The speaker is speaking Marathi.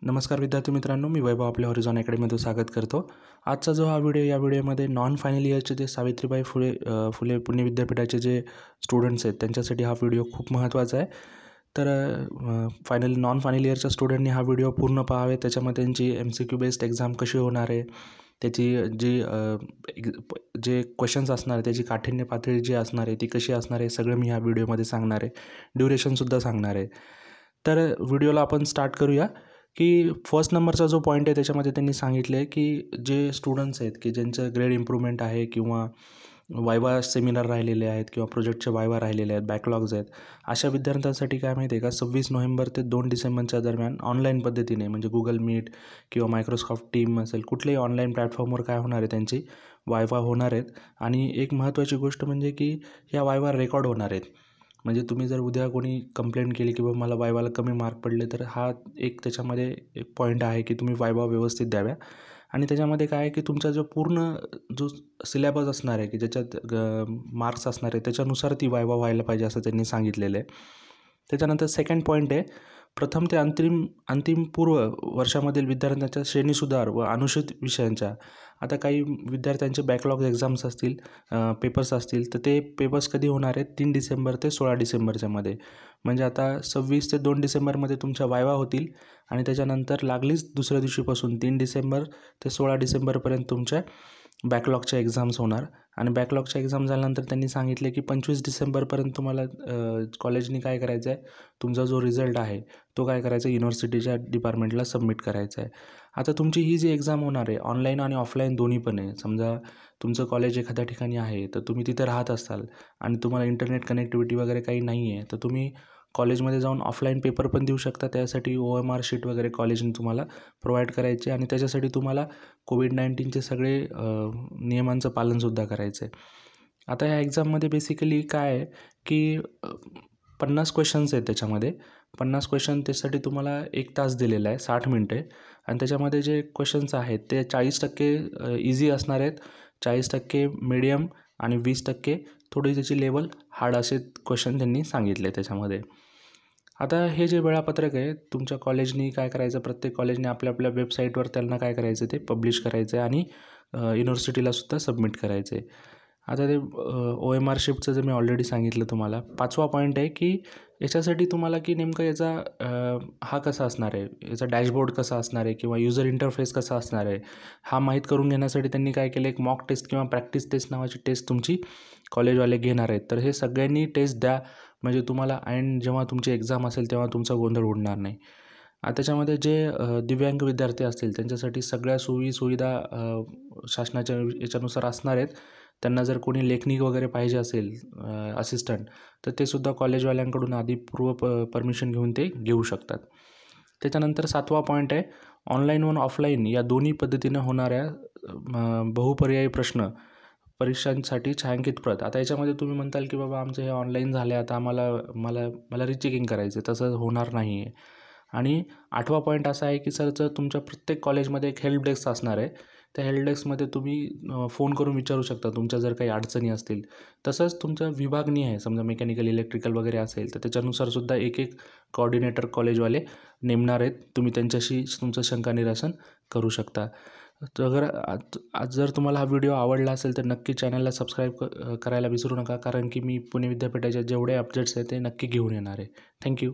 नमस्कार विद्यार्थी मित्रांनो, मी वैभव आपल्या हॉरिझॉन अकॅडमीमध्ये स्वागत करतो। आजचा जो हा व्हिडिओ या व्हिडिओमध्ये नॉन फायनल इयरचे जे सावित्रीबाई फुले पुणे विद्यापीठाचे जे स्टुडंट्स आहेत त्यांच्यासाठी हा व्हिडिओ खूप महत्त्वाचा आहे। तर नॉन फायनल इयरच्या स्टुडंटनी हा व्हिडिओ पूर्ण पाहावे। त्याच्यामध्ये त्यांची MCQ बेस्ड एक्झाम कशी होणार आहे, त्याची जे क्वेश्चन्स असणार आहे, त्याची काठिण्य पातळी जी असणार आहे ती कशी असणार आहे, सगळं मी ह्या व्हिडिओमध्ये सांगणार आहे। ड्युरेशनसुद्धा सांगणार आहे। तर व्हिडिओला आपण स्टार्ट करूया की फर्स्ट नंबरचा जो पॉईंट आहे त्याच्यामध्ये त्यांनी सांगितले आहे की जे स्टुडंट्स आहेत की ज्यांचं ग्रेड इम्प्रूव्हमेंट आहे किंवा वायवा सेमिनार राहिलेले आहेत किंवा प्रोजेक्टचे वायवा राहिलेले आहेत, बॅकलॉग्स आहेत, अशा विद्यार्थ्यांसाठी काय माहिती आहे का, 26 नोव्हेंबर ते 2 डिसेंबरच्या दरम्यान ऑनलाईन पद्धतीने म्हणजे गुगल मीट किंवा मायक्रोसॉफ्ट टीम असेल, कुठल्याही ऑनलाईन प्लॅटफॉर्मवर काय होणार आहे, त्यांची वायवा होणार आहेत। आणि एक महत्त्वाची गोष्ट म्हणजे की ह्या वायवा रेकॉर्ड होणार आहेत। म्हणजे तुम्ही जर उद्या कोणी कंप्लेंट केली की बाबा मला वायवाला कमी मार्क पडले, तर हा एक त्याच्यामध्ये एक पॉईंट आहे की तुम्ही वायवा व्यवस्थित द्याव्या। आणि त्याच्यामध्ये काय आहे की तुमचा जो सिलेबस असणार आहे की ज्याच्यात मार्क्स असणार आहे त्याच्यानुसार ती वायवा व्हायला पाहिजे असं त्यांनी सांगितलेलं आहे। त्याच्यानंतर सेकंड पॉईंट आहे, प्रथम ते अंतिम पूर्व वर्षामधील विद्यार्थ्यांच्या श्रेणीसुधार व अनुसूचित विषयांच्या, आता काही विद्यार्थ्यांचे बॅकलॉग एक्झाम्स असतील, पेपर्स असतील, तर ते पेपर्स कधी होणार आहेत, 3 डिसेंबर ते 16 डिसेंबरच्या मध्ये। म्हणजे आता 26 ते 2 डिसेंबरमध्ये तुमच्या वायवा होतील आणि त्याच्यानंतर लागलीच दुसऱ्या दिवशीपासून 3 डिसेंबर ते 16 डिसेंबरपर्यंत तुमच्या बॅकलॉगच्या एक्झाम्स होणार। आणि बॅकलॉगच्या एक्झाम झाल्यानंतर त्यांनी सांगितले की 25 डिसेंबरपर्यंत तुम्हाला कॉलेजनी काय करायचं आहे, तुमचा जो रिझल्ट आहे तो काय करायचा, युनिव्हर्सिटीच्या डिपार्टमेंटला सबमिट करायचा आहे। आता तुमची ही जी एक्झाम होणार आहे ऑनलाईन आणि ऑफलाईन दोन्ही पण आहे। समजा तुमचं कॉलेज एखाद्या ठिकाणी आहे तर तुम्ही तिथे राहत असाल आणि तुम्हाला इंटरनेट कनेक्टिव्हिटी वगैरे काही नाही आहे, तर तुम्ही कॉलेजमध्ये जाऊन ऑफलाईन पेपर पण देऊ शकता। त्यासाठी OMR शीट वगैरे कॉलेजने तुम्हाला प्रोव्हाइड करायचे आणि त्याच्यासाठी तुम्हाला कोविड-19चे सगळे नियमांचं पालनसुद्धा करायचं आहे। आता ह्या एक्झाममध्ये बेसिकली काय आहे की 50 क्वेश्चन्स आहेत त्याच्यामध्ये। 50 क्वेश्चन त्यासाठी तुम्हाला 1 तास दिलेला आहे, 60 मिनटे। आणि त्याच्यामध्ये जे क्वेश्चन्स आहेत ते 40% इझी असणार आहेत, 40% मीडियम आणि 20% थोडी त्याची लेवल हार्ड असे क्वेश्चन त्यांनी सांगितले त्याच्यामध्ये। आता हे जे वेळापत्रक आहे तुमच्या कॉलेजनी काय करायचं, प्रत्येक कॉलेजने आपल्या वेबसाईटवर त्यांना काय करायचं ते पब्लिश करायचं आहे आणि युनिव्हर्सिटीलासुद्धा सबमिट करायचं आहे। आता ते OMR शिफ्टचं जे मी ऑलरेडी सांगितलं तुम्हाला। 5वा पॉईंट आहे की याच्यासाठी तुम्हाला की नेमकं याचा हा कसा असणार आहे, याचा डॅशबोर्ड कसा असणार आहे किंवा युजर इंटरफेस कसा असणार आहे, हा माहीत करून घेण्यासाठी त्यांनी काय केलं, एक मॉक टेस्ट किंवा प्रॅक्टिस टेस्ट नावाची टेस्ट तुमची कॉलेजवाले घेणार आहेत। तर हे सगळ्यांनी टेस्ट द्या, म्हणजे तुम्हाला अँड जेव्हा तुमची एक्झाम असेल तेव्हा तुमचा गोंधळ उडणार नाही। त्याच्यामध्ये जे दिव्यांग विद्यार्थी असतील त्यांच्यासाठी सगळ्या सोयीसुविधा शासनाच्या याच्यानुसार असणार आहेत। त्यांना जर कोणी लेखनिक वगैरे पाहिजे असेल असिस्टंट, तर ते सुद्धा कॉलेजवाल्यांकडून आधी परमिशन घेऊन ते घेऊ शकतात। त्याच्यानंतर 7वा पॉईंट आहे, ऑनलाईन व ऑफलाईन या दोन्ही पद्धतीनं होणाऱ्या बहुपर्यायी प्रश्न परीक्षांसाठी छायांकित प्रत। आता याच्यामध्ये तुम्ही म्हणताल की बाबा आमचं हे ऑनलाईन झालं आहे, आता मला रिचेकिंग करायचं आहे, तसं होणार नाही आहे। आणि 8वा पॉईंट असा आहे की सर तुमच्या प्रत्येक कॉलेजमध्ये एक हेल्प डेस्क असणार आहे, त्या हेल्प डेस्कमध्ये तुम्ही फोन करून विचारू शकता तुमच्या जर काही अडचणी असतील। तसंच तुमचा विभागणी आहे, समजा मेकॅनिकल इलेक्ट्रिकल वगैरे असेल तर त्याच्यानुसारसुद्धा एक कोऑर्डिनेटर कॉलेजवाले नेमणार आहेत, तुम्ही त्यांच्याशी तुमचं शंका निरसन करू शकता। तर जर तुम्हाला हा व्हिडिओ आवडला असेल तर नक्की चॅनलला सबस्क्राईब करायला विसरू नका, कारण की मी पुणे विद्यापीठाच्या जेवढे अपडेट्स आहेत ते नक्की घेऊन येणार आहे। थँक्यू।